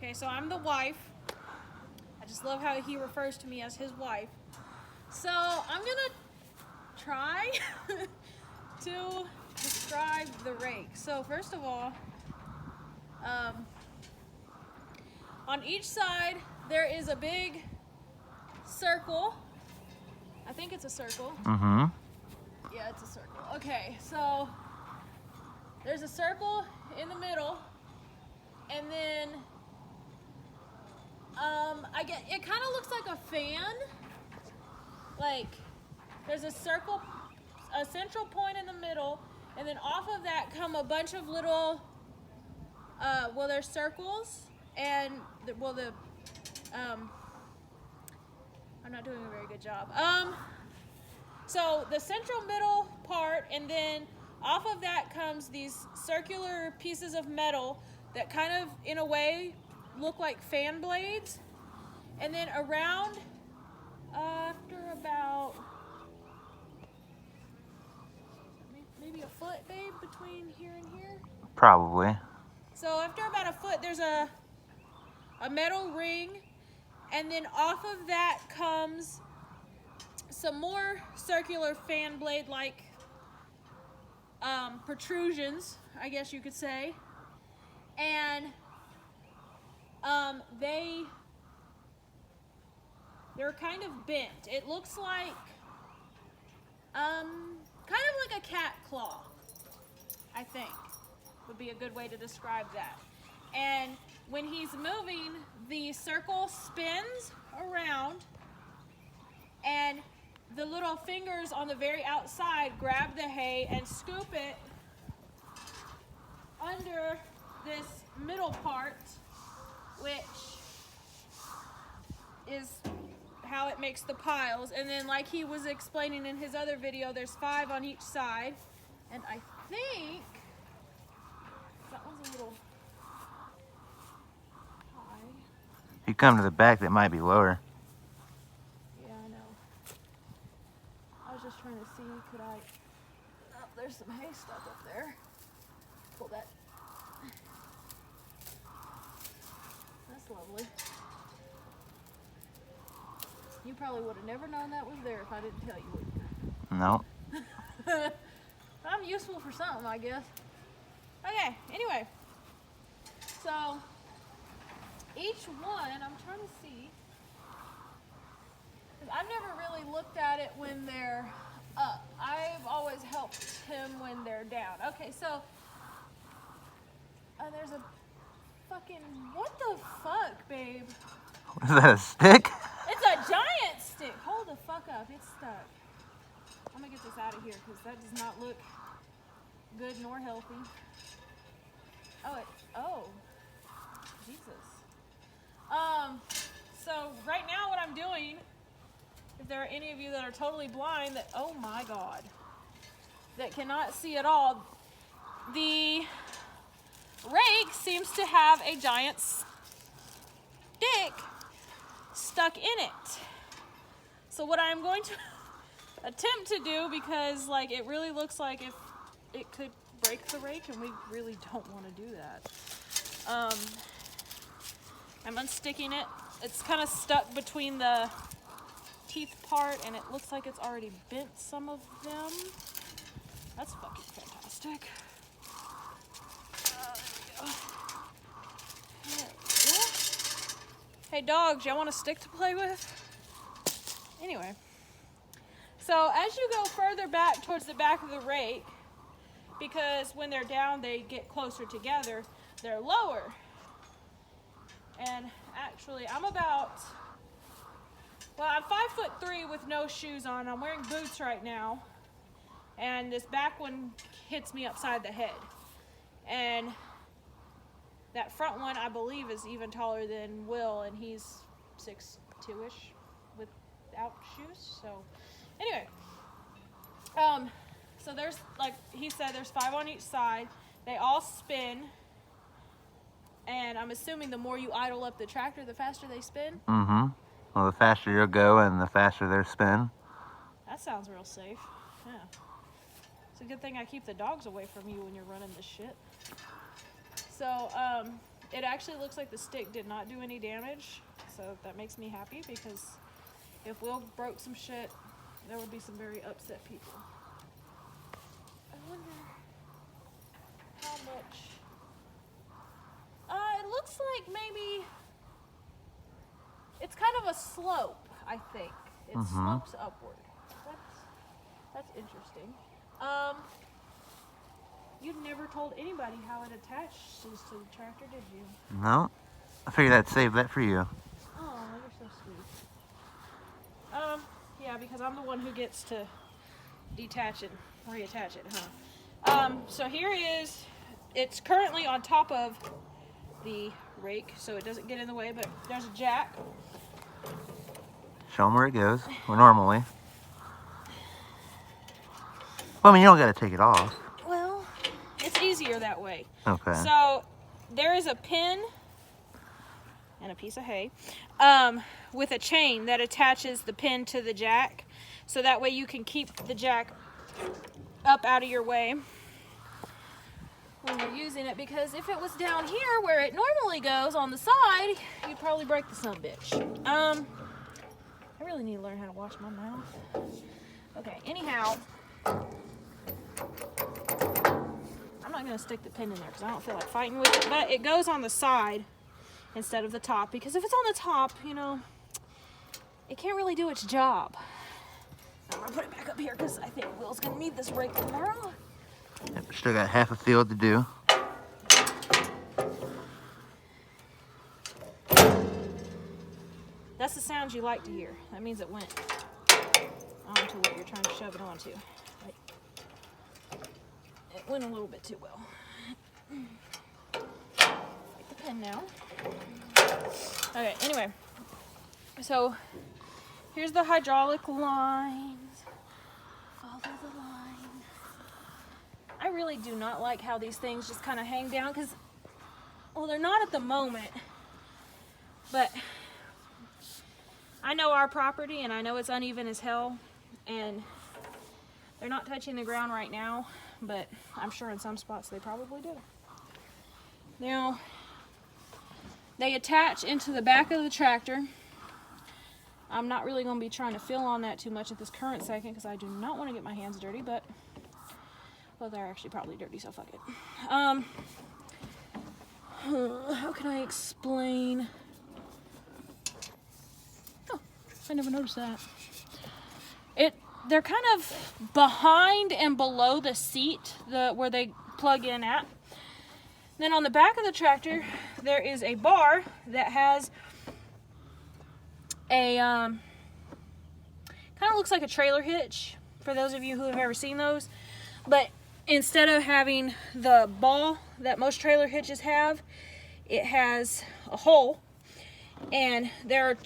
Okay, so I'm the wife. I just love how he refers to me as his wife. So I'm gonna try to describe the rake. So first of all, on each side there is a big circle. I think it's a circle. Mm-hmm. Yeah, it's a circle. Okay, so there's a circle in the middle, and then I get it kind of looks like a fan. Like there's a circle, a central point in the middle, and then off of that come a bunch of little well, there's circles, and I'm not doing a very good job. So the central middle part, and then off of that comes these circular pieces of metal that kind of, in a way, look like fan blades. And then around, after about maybe a foot, babe, between here and here. Probably. So after about a foot, there's a metal ring, and then off of that comes some more circular fan blade like protrusions, I guess you could say, and they're kind of bent. It looks like kind of like a cat claw, I think would be a good way to describe that. And when he's moving, the circle spins around, and the little fingers on the very outside grab the hay and scoop it under this middle part, which is how it makes the piles. And then, like he was explaining in his other video, there's 5 on each side, and I think that one's a little high. If you come to the back, that might be lower. Yeah, I know. I was just trying to see, could I... Oh, there's some hay stuck up there. Pull that. That's lovely. You probably would have never known that was there if I didn't tell you, would you? No. I'm useful for something, I guess. Okay, anyway. So, each one, I'm trying to see. I've never really looked at it when they're up. I've always helped him when they're down. Okay, so there's a fucking, what the fuck, babe? Is that a stick? It's a giant stick. Hold the fuck up. It's stuck. I'm gonna get this out of here because that does not look good nor healthy. Oh, Jesus. So right now what I'm doing, if there are any of you that are totally blind that, oh my God, that cannot see at all, the rake seems to have a giant stick stuck in it. So what I'm going to attempt to do, because like it really looks like if it could break the rake, and we really don't want to do that. I'm unsticking it. It's kind of stuck between the teeth part, and it looks like it's already bent some of them. That's fucking fantastic. There we go. Yeah. Hey dogs, y'all want a stick to play with? Anyway, so as you go further back towards the back of the rake, because when they're down they get closer together, they're lower. And actually I'm 5'3" with no shoes on. I'm wearing boots right now, and this back one hits me upside the head, and that front one I believe is even taller than Will, and he's 6'2"-ish without shoes. So anyway, so there's, like he said, there's 5 on each side. They all spin, and I'm assuming the more you idle up the tractor, the faster they spin. Mm-hmm. Well, the faster you'll go and the faster their spin. That sounds real safe. Yeah. It's a good thing I keep the dogs away from you when you're running this shit. So, it actually looks like the stick did not do any damage, so that makes me happy, because if Will broke some shit, there would be some very upset people. I wonder how much. It looks like maybe it's kind of a slope, I think. It slopes upward. That's interesting. You never told anybody how it attaches to the tractor, did you? No. I figured I'd save that for you. Oh, you're so sweet. Yeah, because I'm the one who gets to detach it, reattach it, huh? So here is, it's currently on top of the rake, so it doesn't get in the way, but there's a jack. Show them where it goes, or normally. Well, I mean, you don't got to take it off. Well, it's easier that way. Okay. So there is a pin and a piece of hay with a chain that attaches the pin to the jack, so that way you can keep the jack up out of your way when you're using it, because if it was down here where it normally goes on the side, you'd probably break the sumbitch. I really need to learn how to wash my mouth. Okay, anyhow, I'm not going to stick the pin in there because I don't feel like fighting with it, but it goes on the side instead of the top, because if it's on the top, you know, it can't really do its job. I'm going to put it back up here because I think Will's going to need this rake tomorrow. Yep, still got half a field to do. That's the sound you like to hear. That means it went onto what you're trying to shove it onto. Like, it went a little bit too well. Take the pen now. Okay, anyway. So, here's the hydraulic lines. Follow the line. I really do not like how these things just kind of hang down, because, well, they're not at the moment, but I know our property and I know it's uneven as hell, and they're not touching the ground right now, but I'm sure in some spots they probably do. Now, they attach into the back of the tractor. I'm not really going to be trying to feel on that too much at this current second, because I do not want to get my hands dirty, but, well, they're actually probably dirty, so fuck it. How can I explain? Oh, I never noticed that. They're kind of behind and below the seat, where they plug in at. Then on the back of the tractor, there is a bar that has a kind of looks like a trailer hitch, for those of you who have ever seen those, but instead of having the ball that most trailer hitches have, it has a hole, and there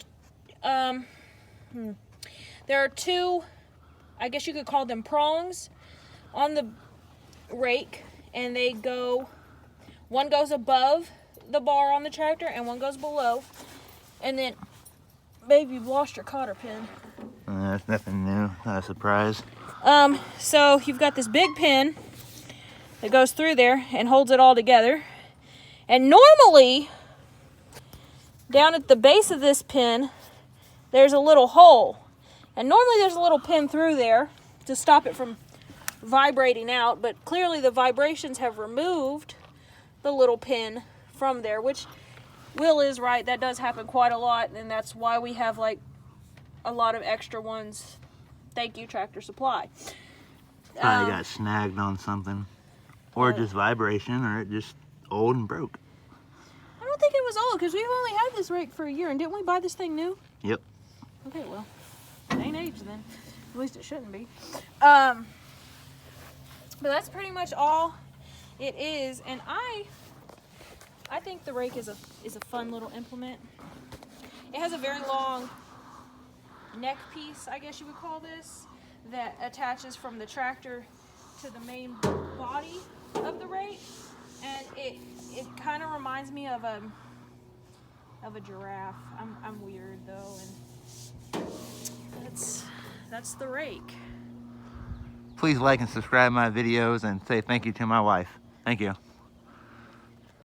are two, I guess you could call them prongs, on the rake, and they go, one goes above the bar on the tractor and one goes below. And then, babe, you've lost your cotter pin. That's nothing new, not a surprise. So you've got this big pin that goes through there and holds it all together. And normally, down at the base of this pin, there's a little hole. And normally there's a little pin through there to stop it from vibrating out, but clearly the vibrations have removed the little pin from there, which Will is right, that does happen quite a lot, and that's why we have like a lot of extra ones. Thank you, Tractor Supply. Probably got snagged on something, or just vibration, or it just old and broke. I don't think it was old, because we've only had this rake for a year, and didn't we buy this thing new? Yep. Okay, well, it ain't aged then. At least it shouldn't be. But that's pretty much all it is, and I think the rake is a fun little implement. It has a very long neck piece, I guess you would call this, that attaches from the tractor to the main body of the rake, and it kind of reminds me of a giraffe. I'm weird though, and that's the rake. Please like and subscribe my videos and say thank you to my wife. Thank you.